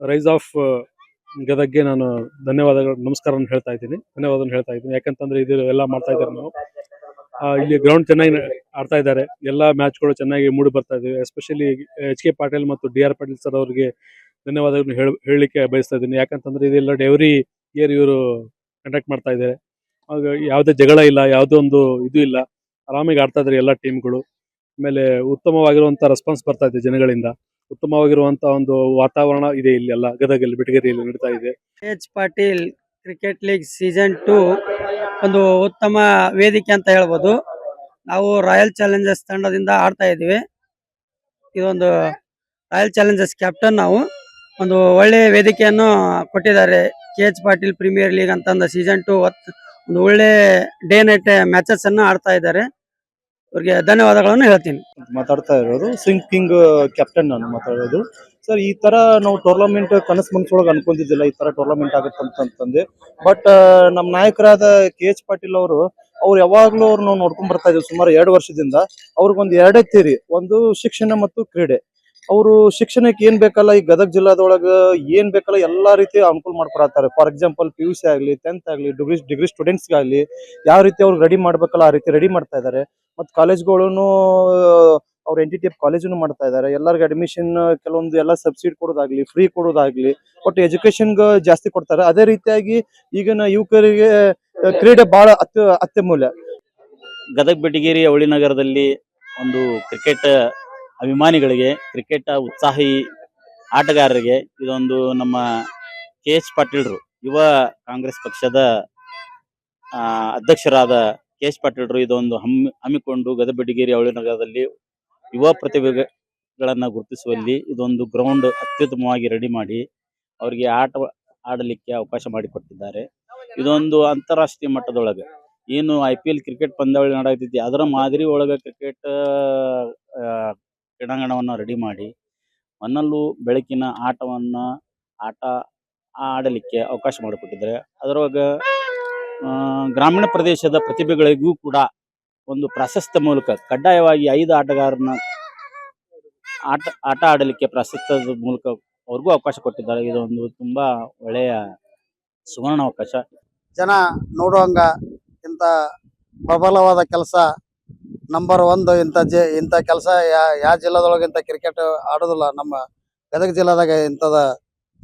Rise of ಗದಗ್ಗೆ ನಾನು ಧನ್ಯವಾದಗಳು ನಮಸ್ಕಾರವನ್ನು ಹೇಳ್ತಾ ಇದ್ದೀನಿ. ಧನ್ಯವಾದವನ್ನು ಹೇಳ್ತಾ ಇದ್ದೀನಿ. ಯಾಕಂತಂದ್ರೆ ಇದು ಎಲ್ಲ ಮಾಡ್ತಾ ಇದ್ದಾರೆ ನಾವು. ಇಲ್ಲಿ ಗ್ರೌಂಡ್ ಚೆನ್ನಾಗಿ ಆಡ್ತಾ ಇದ್ದಾರೆ. ಎಲ್ಲ ಮ್ಯಾಚ್ಗಳು ಚೆನ್ನಾಗಿ ಮೂಡಿ ಬರ್ತಾ ಇದ್ದಾವೆ. ಎಸ್ಪೆಷಲಿ HK ಪಾಟೀಲ್ ಮತ್ತು DR ಪಾಟೀಲ್ ಸರ್ ಅವರಿಗೆ ಧನ್ಯವಾದಗಳನ್ನು ಹೇಳಲಿಕ್ಕೆ ಬಯಸ್ತಾ ಇದ್ದೀನಿ. ಯಾಕಂತಂದ್ರೆ ಇದೆಲ್ಲ ಎವ್ರಿ ಇಯರ್ ಇವರು ಕಂಡಕ್ಟ್ ಮಾಡ್ತಾ ಇದ್ದಾರೆ. ಆಗ ಯಾವುದೇ ಜಗಳ ಇಲ್ಲ, ಯಾವುದೇ ಒಂದು ಇದು ಇಲ್ಲ, ಆರಾಮಾಗಿ ಆಡ್ತಾ ಇದ್ದಾರೆ ಎಲ್ಲ ಟೀಮ್ಗಳು. ಆಮೇಲೆ ಉತ್ತಮವಾಗಿರುವಂಥ ರೆಸ್ಪಾನ್ಸ್ ಬರ್ತಾ ಇದೆ ಜನಗಳಿಂದ. ಉತ್ತಮವಾಗಿರುವಂಥ ಒಂದು ವಾತಾವರಣ ಇದೆ ಇಲ್ಲಿ ಎಲ್ಲ ಗದಗಲ್ಲಿ ಬೆಟಗೇರಿಯಲ್ಲಿ ನಡೀತಾ ಇದೆ. KH Patil cricket league season 2 ಒಂದು ಉತ್ತಮ ವೇದಿಕೆ ಅಂತ ಹೇಳ್ಬೋದು. ನಾವು ರಾಯಲ್ ಚಾಲೆಂಜರ್ಸ್ ತಂಡದಿಂದ ಆಡ್ತಾ ಇದ್ದೀವಿ. ಇದೊಂದು ರಾಯಲ್ ಚಾಲೆಂಜರ್ಸ್ ಕ್ಯಾಪ್ಟನ್. ನಾವು ಒಂದು ಒಳ್ಳೆ ವೇದಿಕೆಯನ್ನು ಕೊಟ್ಟಿದ್ದಾರೆ. KH ಪಾಟೀಲ್ ಪ್ರೀಮಿಯರ್ ಲೀಗ್ ಅಂತಂದ ಸೀಸನ್ 2 ಒಂದು ಒಳ್ಳೆ ಡೇ ನೈಟ್ ಮ್ಯಾಚಸ್ ಅನ್ನು ಆಡ್ತಾ ಇದ್ದಾರೆ. ಅವ್ರಿಗೆ ಧನ್ಯವಾದಗಳನ್ನು ಹೇಳ್ತೀನಿ. ಮಾತಾಡ್ತಾ ಇರೋದು ಸಿಂಗ್ ಕಿಂಗ್ ಕ್ಯಾಪ್ಟನ್ ನಾನು ಮಾತಾಡೋದು. ಸರ್, ಈ ತರ ನಾವು ಟೂರ್ನಮೆಂಟ್ ಕನಸು ಮನಸ್ಸೊಳಗೆ ಅನ್ಕೊಂಡಿದ್ದಿಲ್ಲ ಈ ತರ ಟೂರ್ನಮೆಂಟ್ ಆಗುತ್ತಂತಂದು. ಬಟ್ ನಮ್ಮ ನಾಯಕರಾದ KH ಪಾಟೀಲ್ ಅವ್ರು ಯಾವಾಗ್ಲೂ ಅವ್ರು ನಾವು ನೋಡ್ಕೊಂಡ್ ಬರ್ತಾ ಇದ್ದೀವಿ ಸುಮಾರು 2 ವರ್ಷದಿಂದ. ಅವ್ರಿಗೊಂದು ಎರಡೇ ಥಿಯರಿ, ಒಂದು ಶಿಕ್ಷಣ ಮತ್ತು ಕ್ರೀಡೆ. ಅವರು ಶಿಕ್ಷಣಕ್ಕೆ ಏನ್ ಬೇಕಲ್ಲ ಈ ಗದಗ ಜಿಲ್ಲಾದೊಳಗ ಏನ್ ಬೇಕಲ್ಲ ಎಲ್ಲಾ ರೀತಿ ಅನುಕೂಲ ಮಾಡ್ಕೊಡತ್ತಾರೆ. ಫಾರ್ ಎಕ್ಸಾಂಪಲ್ PUC ಆಗ್ಲಿ, 10th ಆಗ್ಲಿ, ಡಿಗ್ರಿ ಸ್ಟೂಡೆಂಟ್ಸ್ ಆಗ್ಲಿ ಯಾವ ರೀತಿ ಅವ್ರಿಗೆ ರೆಡಿ ಮಾಡ್ಬೇಕಲ್ಲ ಆ ರೀತಿ ರೆಡಿ ಮಾಡ್ತಾ ಇದ್ದಾರೆ. ಮತ್ತು ಕಾಲೇಜ್ಗಳನ್ನು ಅವ್ರ NTTF ಕಾಲೇಜನ್ನು ಮಾಡ್ತಾ ಇದ್ದಾರೆ. ಎಲ್ಲರಿಗೂ ಅಡ್ಮಿಷನ್ ಕೆಲವೊಂದು ಎಲ್ಲ ಸಬ್ಸಿಡಿ ಕೊಡೋದಾಗ್ಲಿ, ಫ್ರೀ ಕೊಡೋದಾಗ್ಲಿ, ಒಟ್ಟು ಎಜುಕೇಶನ್ಗೆ ಜಾಸ್ತಿ ಕೊಡ್ತಾರೆ. ಅದೇ ರೀತಿಯಾಗಿ ಈಗಿನ ಯುವಕರಿಗೆ ಕ್ರೀಡೆ ಬಹಳ ಅತ್ಯಮೂಲ್ಯ. ಗದಗ ಬೆಟಗೇರಿ ಅವಳಿ ನಗರದಲ್ಲಿ ಒಂದು ಕ್ರಿಕೆಟ್ ಅಭಿಮಾನಿಗಳಿಗೆ, ಕ್ರಿಕೆಟ್ ಉತ್ಸಾಹಿ ಆಟಗಾರರಿಗೆ ಇದೊಂದು ನಮ್ಮ KH ಪಾಟೀಲ್ರು ಯುವ ಕಾಂಗ್ರೆಸ್ ಪಕ್ಷದ ಅಧ್ಯಕ್ಷರಾದ KH ಪಾಟೀಲ್ರು ಇದೊಂದು ಹಮ್ಮಿಕೊಂಡು ಗದಗ ಬೆಟಗೇರಿ ಅವಳಿ ನಗರದಲ್ಲಿ ಯುವ ಪ್ರತಿಭೆಗಳನ್ನ ಗುರುತಿಸುವಲ್ಲಿ ಇದೊಂದು ಗ್ರೌಂಡ್ ಅತ್ಯುತ್ತಮವಾಗಿ ರೆಡಿ ಮಾಡಿ ಅವರಿಗೆ ಆಟ ಆಡಲಿಕ್ಕೆ ಅವಕಾಶ ಮಾಡಿಕೊಟ್ಟಿದ್ದಾರೆ. ಇದೊಂದು ಅಂತಾರಾಷ್ಟ್ರೀಯ ಮಟ್ಟದೊಳಗೆ ಏನು IPL ಕ್ರಿಕೆಟ್ ಪಂದ್ಯಾವಳಿ ನಡೆಯುತ್ತಿದೆ ಅದರ ಮಾದರಿ ಒಳಗೆ ಕ್ರಿಕೆಟ್ ಕ್ರೀಡಾಂಗಣವನ್ನು ರೆಡಿ ಮಾಡಿ ಮಣ್ಣಲ್ಲೂ ಬೆಳಕಿನ ಆಟ ಆಡಲಿಕ್ಕೆ ಅವಕಾಶ ಮಾಡಿಕೊಟ್ಟಿದ್ದಾರೆ. ಅದರೊಳಗೆ ಗ್ರಾಮೀಣ ಪ್ರದೇಶದ ಪ್ರತಿಭೆಗಳಿಗೂ ಕೂಡ ಒಂದು ಪ್ರಾಶಸ್ತ್ಯ ಮೂಲಕ ಕಡ್ಡಾಯವಾಗಿ 5 ಆಟಗಾರನ ಆಟ ಆಡಲಿಕ್ಕೆ ಪ್ರಾಶಸ್ತ್ಯದ ಮೂಲಕ ಅವ್ರಿಗೂ ಅವಕಾಶ ಕೊಟ್ಟಿದ್ದಾರೆ. ಇದೊಂದು ತುಂಬಾ ಒಳ್ಳೆಯ ಸುವರ್ಣ ಅವಕಾಶ. ಜನ ನೋಡುವಂಗ ಇಂಥ ಪ್ರಬಲವಾದ ಕೆಲಸ ನಂಬರ್ 1 ಇಂಥ ಕೆಲಸ ಯಾವ ಜಿಲ್ಲಾದೊಳಗೆ ಇಂಥ ಕ್ರಿಕೆಟ್ ಆಡೋದಿಲ್ಲ. ನಮ್ಮ ಗದಗ ಜಿಲ್ಲಾದಾಗ ಇಂಥದ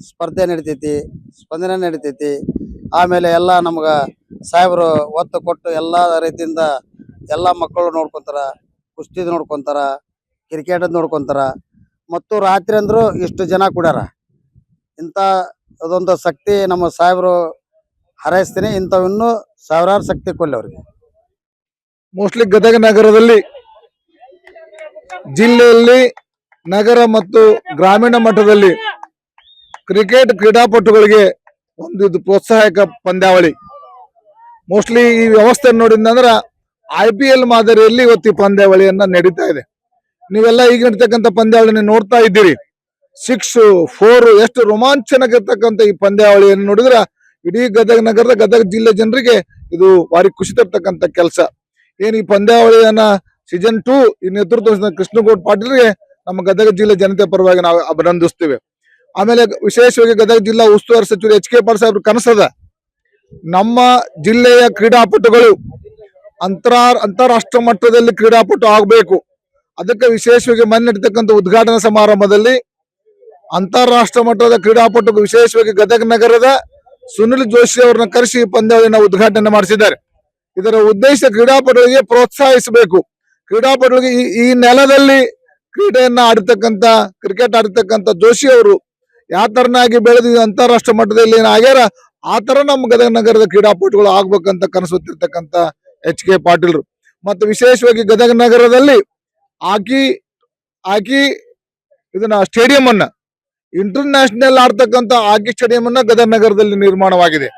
ಸ್ಪರ್ಧೆ ನಡಿತೈತಿ, ಸ್ಪಂದನೆ ನಡಿತೈತಿ. ಆಮೇಲೆ ಎಲ್ಲ ನಮ್ಗೆ ಸಾಹೇಬರು ಒತ್ತು ಕೊಟ್ಟು ಎಲ್ಲ ರೀತಿಯಿಂದ ಎಲ್ಲ ಮಕ್ಕಳು ನೋಡ್ಕೊತಾರ, ಕುಸ್ತಿ ನೋಡ್ಕೊತಾರ, ಕ್ರಿಕೆಟ್ ನೋಡ್ಕೊತಾರ. ಮತ್ತು ರಾತ್ರಿ ಅಂದ್ರು ಇಷ್ಟು ಜನ ಕೂಡ್ಯಾರ. ಇಂಥ ಅದೊಂದು ಶಕ್ತಿ ನಮ್ಮ ಸಾಹೇಬರು ಹಾರೈಸ್ತೀನಿ. ಇಂಥವು ಇನ್ನೂ ಸಾವಿರಾರು ಶಕ್ತಿ ಕೊಲ್ಲಿ ಅವ್ರಿಗೆ. ಮೋಸ್ಟ್ಲಿ ಗದಗ ನಗರದಲ್ಲಿ, ಜಿಲ್ಲೆಯಲ್ಲಿ, ನಗರ ಮತ್ತು ಗ್ರಾಮೀಣ ಮಟ್ಟದಲ್ಲಿ ಕ್ರಿಕೆಟ್ ಕ್ರೀಡಾಪಟುಗಳಿಗೆ ಒಂದು ಪ್ರೋತ್ಸಾಹಕ ಪಂದ್ಯಾವಳಿ. ಮೋಸ್ಟ್ಲಿ ಈ ವ್ಯವಸ್ಥೆ ನೋಡಿದಂದ್ರ IPL ಮಾದರಿಯಲ್ಲಿ ಇವತ್ತು ಈ ಪಂದ್ಯಾವಳಿಯನ್ನ ನಡೀತಾ ಇದೆ. ನೀವೆಲ್ಲ ಈಗ ನಡೀತಕ್ಕಂಥ ಪಂದ್ಯಾವಳಿನ ನೋಡ್ತಾ ಇದ್ದೀರಿ. 6-4 ಎಷ್ಟು ರೋಮಾಂಚನಗಿರ್ತಕ್ಕಂಥ ಈ ಪಂದ್ಯಾವಳಿಯನ್ನು ನೋಡಿದ್ರ ಇಡೀ ಗದಗ ನಗರದ, ಗದಗ ಜಿಲ್ಲೆ ಜನರಿಗೆ ಇದು ಭಾರಿ ಖುಷಿ ತರ್ತಕ್ಕಂಥ ಕೆಲಸ. ಏನ್ ಈ ಪಂದ್ಯಾವಳಿಯನ್ನ ಸೀಸನ್ 2 ಈ ನೇತೃತ್ವ ಕೃಷ್ಣಗೌಡ ಪಾಟೀಲ್ಗೆ ನಮ್ಮ ಗದಗ ಜಿಲ್ಲೆ ಜನತೆ ಪರವಾಗಿ ನಾವು ಅಭಿನಂದಿಸ್ತೇವೆ. ಆಮೇಲೆ ವಿಶೇಷವಾಗಿ ಗದಗ ಜಿಲ್ಲಾ ಉಸ್ತುವಾರಿ ಸಚಿವರು HK ಪಾಟೀಲ್ ಸಾಹೇಬ್ರ ಕನಸದ ನಮ್ಮ ಜಿಲ್ಲೆಯ ಕ್ರೀಡಾಪಟುಗಳು ಅಂತಾರಾಷ್ಟ್ರ ಮಟ್ಟದಲ್ಲಿ ಕ್ರೀಡಾಪಟು ಆಗಬೇಕು. ಅದಕ್ಕೆ ವಿಶೇಷವಾಗಿ ಮೊನ್ನೆ ನಡೀತಕ್ಕಂಥ ಉದ್ಘಾಟನಾ ಸಮಾರಂಭದಲ್ಲಿ ಅಂತಾರಾಷ್ಟ್ರ ಮಟ್ಟದ ಕ್ರೀಡಾಪಟು ವಿಶೇಷವಾಗಿ ಗದಗ ನಗರದ ಸುನಿಲ್ ಜೋಶಿ ಅವರನ್ನ ಕರೆಸಿ ಪಂದ್ಯಾವಳಿನ ಉದ್ಘಾಟನೆ ಮಾಡಿಸಿದ್ದಾರೆ. ಇದರ ಉದ್ದೇಶ ಕ್ರೀಡಾಪಟುಗಳಿಗೆ ಪ್ರೋತ್ಸಾಹಿಸಬೇಕು. ಕ್ರೀಡಾಪಟುಗಳಿಗೆ ಈ ನೆಲದಲ್ಲಿ ಕ್ರೀಡೆಯನ್ನ ಆಡತಕ್ಕಂತ, ಕ್ರಿಕೆಟ್ ಆಡತಕ್ಕಂತ ಜೋಶಿ ಅವರು ಯಾವ ತರನಾಗಿ ಬೆಳೆದು ಅಂತಾರಾಷ್ಟ್ರ ಮಟ್ಟದಲ್ಲಿ ಏನಾಗ್ಯಾರ ಆ ತರ ನಮ್ಮ ಗದಗ ನಗರದ ಕ್ರೀಡಾಪಟುಗಳು ಆಗ್ಬೇಕಂತ ಕನಸು ಹೊತ್ತಿರ್ತಕ್ಕಂಥ HK ಪಾಟೀಲ್ರು. ಮತ್ತು ವಿಶೇಷವಾಗಿ ಗದಗ ನಗರದಲ್ಲಿ ಹಾಕಿ ಇದನ್ನ ಸ್ಟೇಡಿಯಂ ಅನ್ನ, ಇಂಟರ್ನ್ಯಾಷನಲ್ ಆಡ್ತಕ್ಕಂಥ ಹಾಕಿ ಸ್ಟೇಡಿಯಂ ಅನ್ನ ಗದಗ ನಗರದಲ್ಲಿ ನಿರ್ಮಾಣವಾಗಿದೆ.